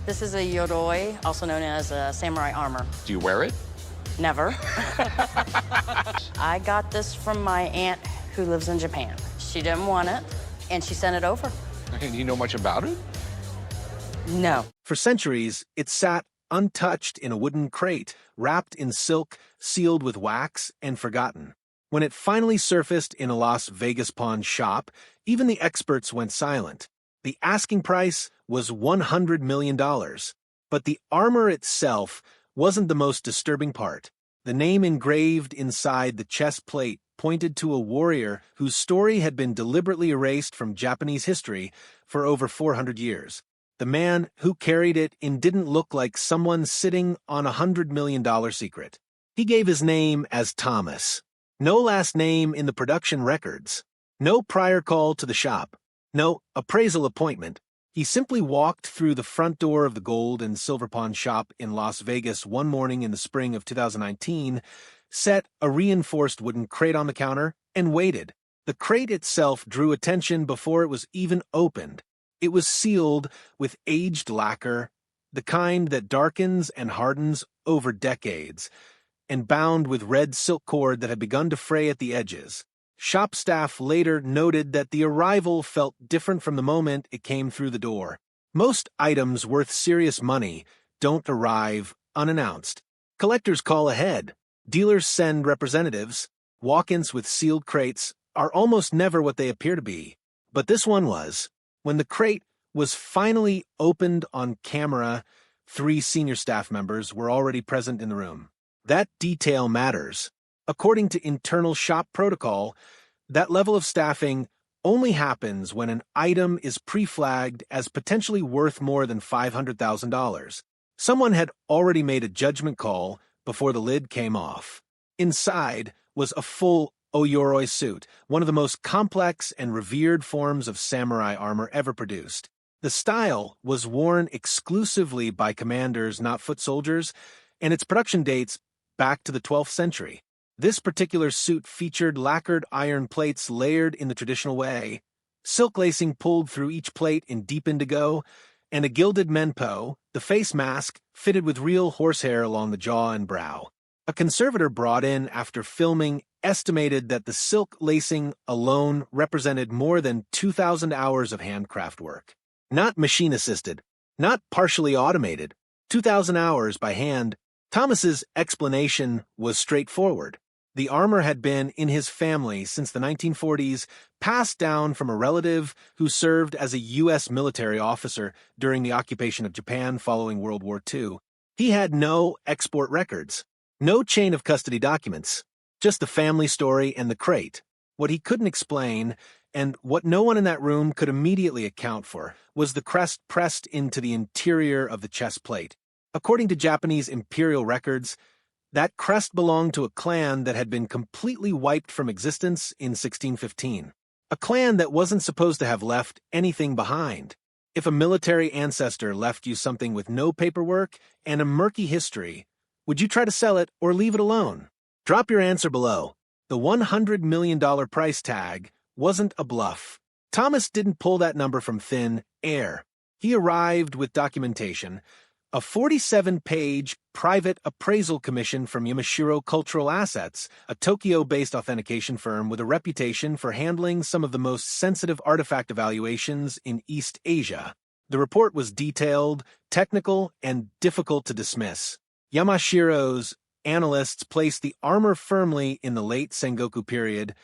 This is a yoroi, also known as a samurai armor. Do you wear it? Never. I got this from my aunt who lives in Japan. She didn't want it, and she sent it over. Okay, do you know much about it? No. For centuries, it sat untouched in a wooden crate, wrapped in silk, sealed with wax, and forgotten. When it finally surfaced in a Las Vegas pawn shop, even the experts went silent. The asking price was $100 million. But the armor itself wasn't the most disturbing part. The name engraved inside the chest plate pointed to a warrior whose story had been deliberately erased from Japanese history for over 400 years. The man who carried it didn't look like someone sitting on $100 million secret. He gave his name as Thomas. No last name in the production records. No prior call to the shop. No appraisal appointment. He simply walked through the front door of the gold and silver pawn shop in Las Vegas one morning in the spring of 2019, set a reinforced wooden crate on the counter, and waited. The crate itself drew attention before it was even opened. It was sealed with aged lacquer, the kind that darkens and hardens over decades, and bound with red silk cord that had begun to fray at the edges. Shop staff later noted that the arrival felt different from the moment it came through the door. Most items worth serious money don't arrive unannounced. Collectors call ahead. Dealers send representatives. Walk-ins with sealed crates are almost never what they appear to be. But this one was. When the crate was finally opened on camera, 3 senior staff members were already present in the room. That detail matters. According to internal shop protocol, that level of staffing only happens when an item is pre-flagged as potentially worth more than $500,000. Someone had already made a judgment call before the lid came off. Inside was a full Oyoroi suit, one of the most complex and revered forms of samurai armor ever produced. The style was worn exclusively by commanders, not foot soldiers, and its production dates back to the 12th century. This particular suit featured lacquered iron plates layered in the traditional way, silk lacing pulled through each plate in deep indigo, and a gilded menpo, the face mask, fitted with real horsehair along the jaw and brow. A conservator brought in after filming estimated that the silk lacing alone represented more than 2,000 hours of handcraft work. Not machine-assisted, not partially automated, 2,000 hours by hand. Thomas's explanation was straightforward. The armor had been in his family since the 1940s, passed down from a relative who served as a U.S. military officer during the occupation of Japan following World War II. He had no export records, no chain of custody documents, just the family story and the crate. What he couldn't explain, and what no one in that room could immediately account for, was the crest pressed into the interior of the chest plate. According to Japanese imperial records, that crest belonged to a clan that had been completely wiped from existence in 1615. A clan that wasn't supposed to have left anything behind. If a military ancestor left you something with no paperwork and a murky history, would you try to sell it or leave it alone? Drop your answer below. The $100 million price tag wasn't a bluff. Thomas didn't pull that number from thin air. He arrived with documentation, a 47-page private appraisal commission from Yamashiro Cultural Assets, a Tokyo-based authentication firm with a reputation for handling some of the most sensitive artifact evaluations in East Asia. The report was detailed, technical, and difficult to dismiss. Yamashiro's analysts placed the armor firmly in the late Sengoku period,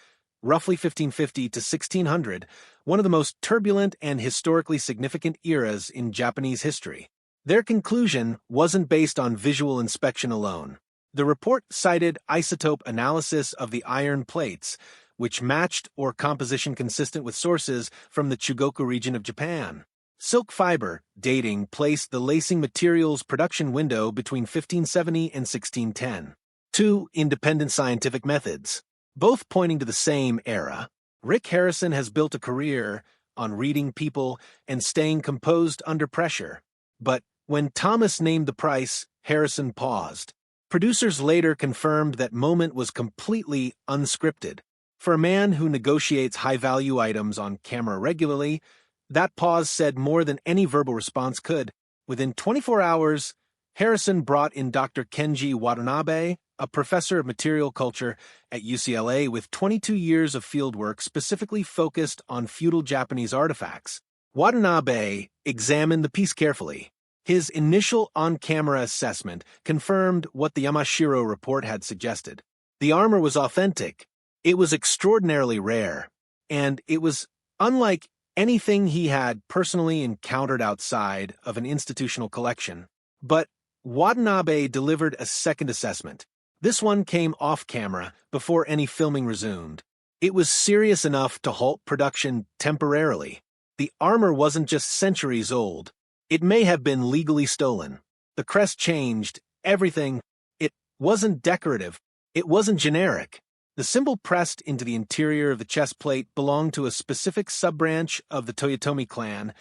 roughly 1550 to 1600, one of the most turbulent and historically significant eras in Japanese history. Their conclusion wasn't based on visual inspection alone. The report cited isotope analysis of the iron plates, which matched or composition consistent with sources from the Chugoku region of Japan. Silk fiber dating placed the lacing material's production window between 1570 and 1610. 2 independent scientific methods, both pointing to the same era. Rick Harrison has built a career on reading people and staying composed under pressure. But when Thomas named the price, Harrison paused. Producers later confirmed that moment was completely unscripted. For a man who negotiates high-value items on camera regularly, that pause said more than any verbal response could. Within 24 hours, Harrison brought in Dr. Kenji Watanabe, a professor of material culture at UCLA with 22 years of fieldwork specifically focused on feudal Japanese artifacts. Watanabe examined the piece carefully. His initial on-camera assessment confirmed what the Yamashiro report had suggested. The armor was authentic, it was extraordinarily rare, and it was unlike anything he had personally encountered outside of an institutional collection. But Watanabe delivered a second assessment. This one came off-camera before any filming resumed. It was serious enough to halt production temporarily. The armor wasn't just centuries old. It may have been legally stolen. The crest changed, everything. It wasn't decorative. It wasn't generic. The symbol pressed into the interior of the chest plate belonged to a specific sub-branch of the Toyotomi clan,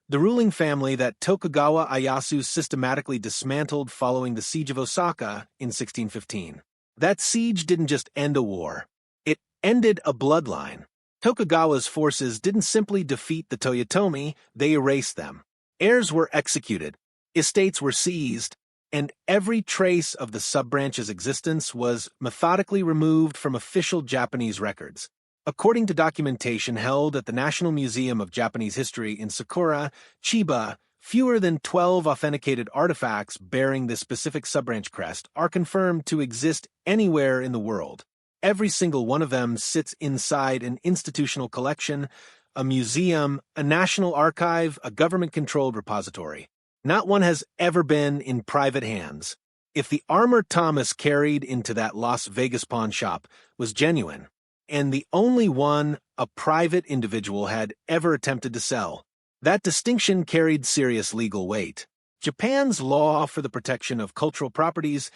the ruling family that Tokugawa Ieyasu systematically dismantled following the siege of Osaka in 1615. That siege didn't just end a war. It ended a bloodline. Tokugawa's forces didn't simply defeat the Toyotomi, they erased them. Heirs were executed, estates were seized, and every trace of the sub-branch's existence was methodically removed from official Japanese records. According to documentation held at the National Museum of Japanese History in Sakura, Chiba, fewer than 12 authenticated artifacts bearing this specific sub-branch crest are confirmed to exist anywhere in the world. Every single one of them sits inside an institutional collection, a museum, a national archive, a government-controlled repository. Not one has ever been in private hands. If the armor Thomas carried into that Las Vegas pawn shop was genuine, and the only one a private individual had ever attempted to sell, that distinction carried serious legal weight. Japan's law for the protection of cultural properties,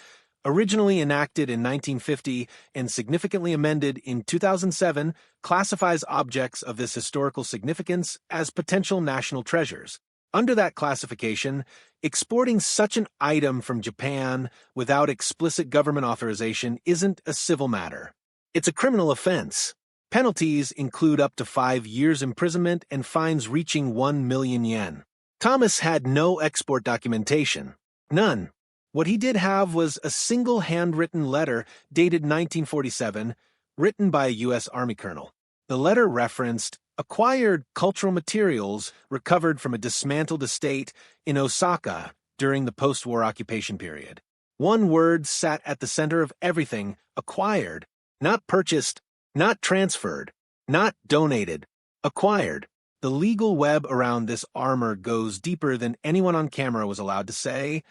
originally enacted in 1950 and significantly amended in 2007, classifies objects of this historical significance as potential national treasures. Under that classification, exporting such an item from Japan without explicit government authorization isn't a civil matter. It's a criminal offense. Penalties include up to 5 years imprisonment and fines reaching 1 million yen. Thomas had no export documentation. None. What he did have was a single handwritten letter dated 1947, written by a U.S. Army colonel. The letter referenced acquired cultural materials recovered from a dismantled estate in Osaka during the post-war occupation period. One word sat at the center of everything: acquired. Not purchased, not transferred, not donated. Acquired. The legal web around this armor goes deeper than anyone on camera was allowed to say.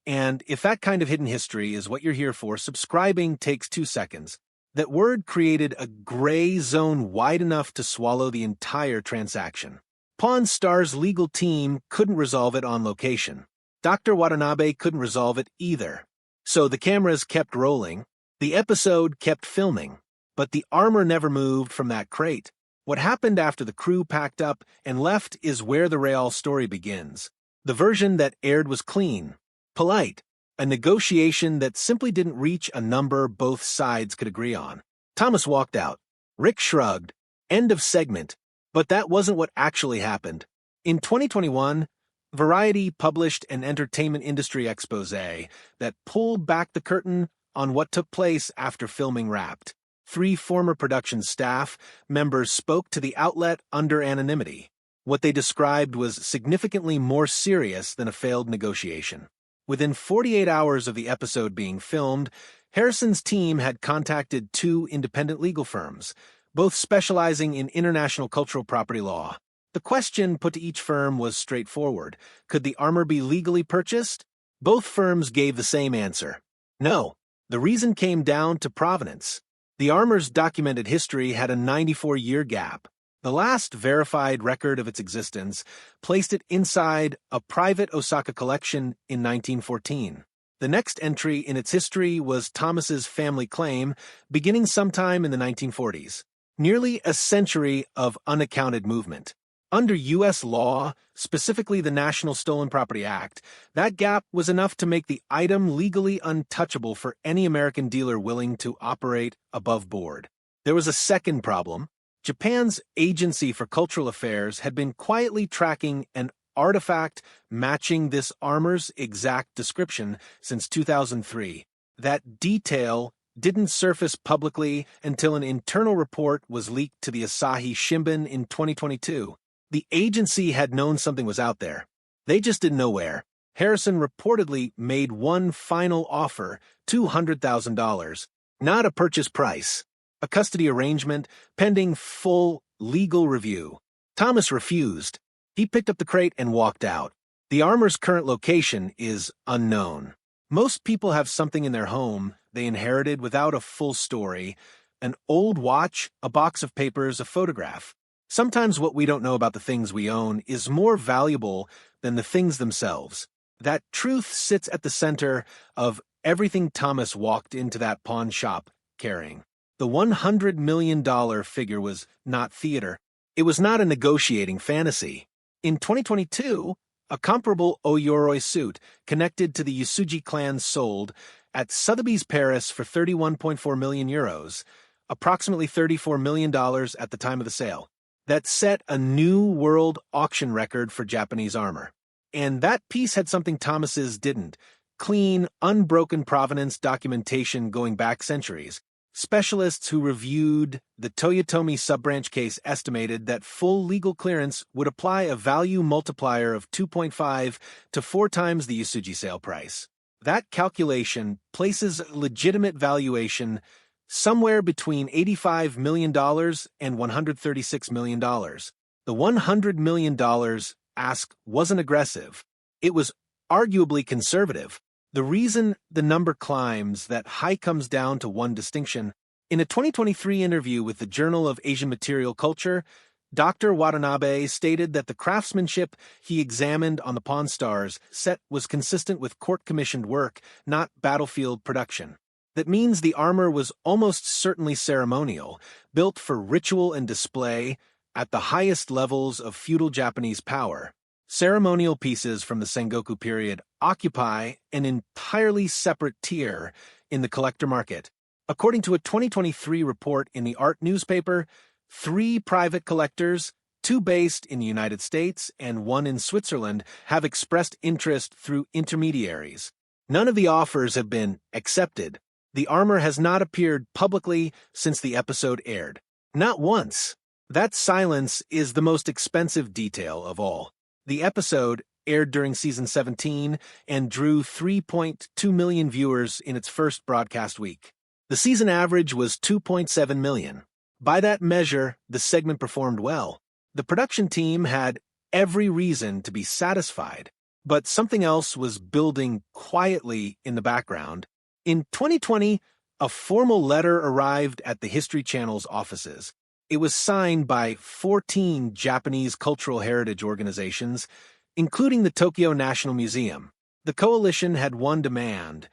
And if that kind of hidden history is what you're here for, subscribing takes 2 seconds. That word created a gray zone wide enough to swallow the entire transaction. Pawn Star's legal team couldn't resolve it on location. Dr. Watanabe couldn't resolve it either. So the cameras kept rolling, the episode kept filming, but the armor never moved from that crate. What happened after the crew packed up and left is where the real story begins. The version that aired was clean, polite, a negotiation that simply didn't reach a number both sides could agree on. Thomas walked out. Rick shrugged. End of segment. But that wasn't what actually happened. In 2021, Variety published an entertainment industry expose that pulled back the curtain on what took place after filming wrapped. 3 former production staff members spoke to the outlet under anonymity. What they described was significantly more serious than a failed negotiation. Within 48 hours of the episode being filmed, Harrison's team had contacted 2 independent legal firms, both specializing in international cultural property law. The question put to each firm was straightforward. Could the armor be legally purchased? Both firms gave the same answer. No. The reason came down to provenance. The armor's documented history had a 94-year gap. The last verified record of its existence placed it inside a private Osaka collection in 1914. The next entry in its history was Thomas's family claim, beginning sometime in the 1940s. Nearly a century of unaccounted movement. Under U.S. law, specifically the National Stolen Property Act, that gap was enough to make the item legally untouchable for any American dealer willing to operate above board. There was a second problem. Japan's Agency for Cultural Affairs had been quietly tracking an artifact matching this armor's exact description since 2003. That detail didn't surface publicly until an internal report was leaked to the Asahi Shimbun in 2022. The agency had known something was out there. They just didn't know where. Harrison reportedly made one final offer, $200,000, not a purchase price, a custody arrangement pending full legal review. Thomas refused. He picked up the crate and walked out. The armor's current location is unknown. Most people have something in their home they inherited without a full story: an old watch, a box of papers, a photograph. Sometimes what we don't know about the things we own is more valuable than the things themselves. That truth sits at the center of everything Thomas walked into that pawn shop carrying. The $100 million figure was not theater. It was not a negotiating fantasy. In 2022, a comparable Oyoroi suit connected to the Yasuji clan sold at Sotheby's Paris for 31.4 million euros, approximately $34 million at the time of the sale. That set a new world auction record for Japanese armor. And that piece had something Thomas's didn't: clean, unbroken provenance documentation going back centuries. Specialists who reviewed the Toyotomi sub-branch case estimated that full legal clearance would apply a value multiplier of 2.5 to 4 times the Yasuji sale price. That calculation places a legitimate valuation somewhere between $85 million and $136 million. The $100 million ask wasn't aggressive. It was arguably conservative. The reason the number climbs, that high, comes down to one distinction. In a 2023 interview with the Journal of Asian Material Culture, Dr. Watanabe stated that the craftsmanship he examined on the Pawn Stars set was consistent with court-commissioned work, not battlefield production. That means the armor was almost certainly ceremonial, built for ritual and display at the highest levels of feudal Japanese power. Ceremonial pieces from the Sengoku period occupy an entirely separate tier in the collector market. According to a 2023 report in the Art newspaper, 3 private collectors, 2 based in the United States and 1 in Switzerland, have expressed interest through intermediaries. None of the offers have been accepted. The armor has not appeared publicly since the episode aired. Not once. That silence is the most expensive detail of all. The episode aired during season 17 and drew 3.2 million viewers in its first broadcast week. The season average was 2.7 million. By that measure, the segment performed well. The production team had every reason to be satisfied, but something else was building quietly in the background. In 2020, a formal letter arrived at the History Channel's offices. It was signed by 14 Japanese cultural heritage organizations, including the Tokyo National Museum. The coalition had one demand: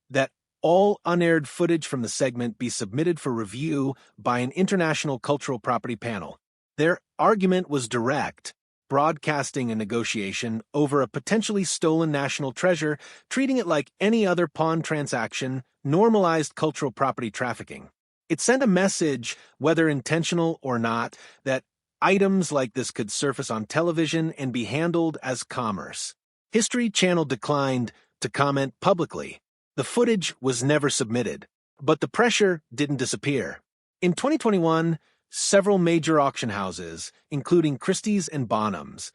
that all unaired footage from the segment be submitted for review by an international cultural property panel. Their argument was direct: broadcasting a negotiation over a potentially stolen national treasure, treating it like any other pawn transaction, normalized cultural property trafficking. It sent a message, whether intentional or not, that items like this could surface on television and be handled as commerce. History Channel declined to comment publicly. The footage was never submitted, but the pressure didn't disappear. In 2021, several major auction houses, including Christie's and Bonhams,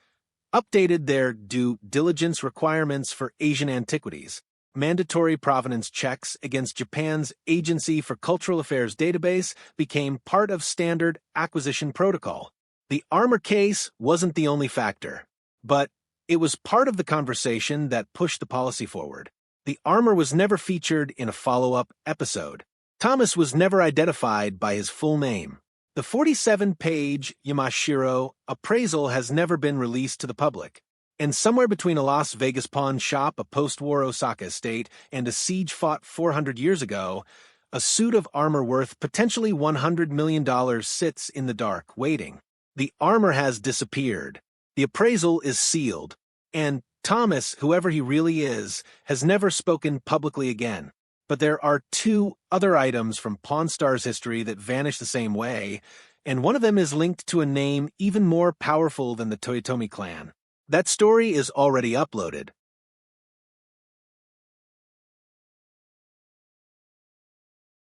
updated their due diligence requirements for Asian antiquities. Mandatory provenance checks against Japan's Agency for Cultural Affairs database became part of standard acquisition protocol. The armor case wasn't the only factor, but it was part of the conversation that pushed the policy forward. The armor was never featured in a follow-up episode. Thomas was never identified by his full name. The 47-page Yamashiro appraisal has never been released to the public. And somewhere between a Las Vegas pawn shop, a post-war Osaka estate, and a siege fought 400 years ago, a suit of armor worth potentially $100 million sits in the dark, waiting. The armor has disappeared. The appraisal is sealed. And Thomas, whoever he really is, has never spoken publicly again. But there are 2 other items from Pawn Stars history that vanish the same way, and one of them is linked to a name even more powerful than the Toyotomi clan. That story is already uploaded.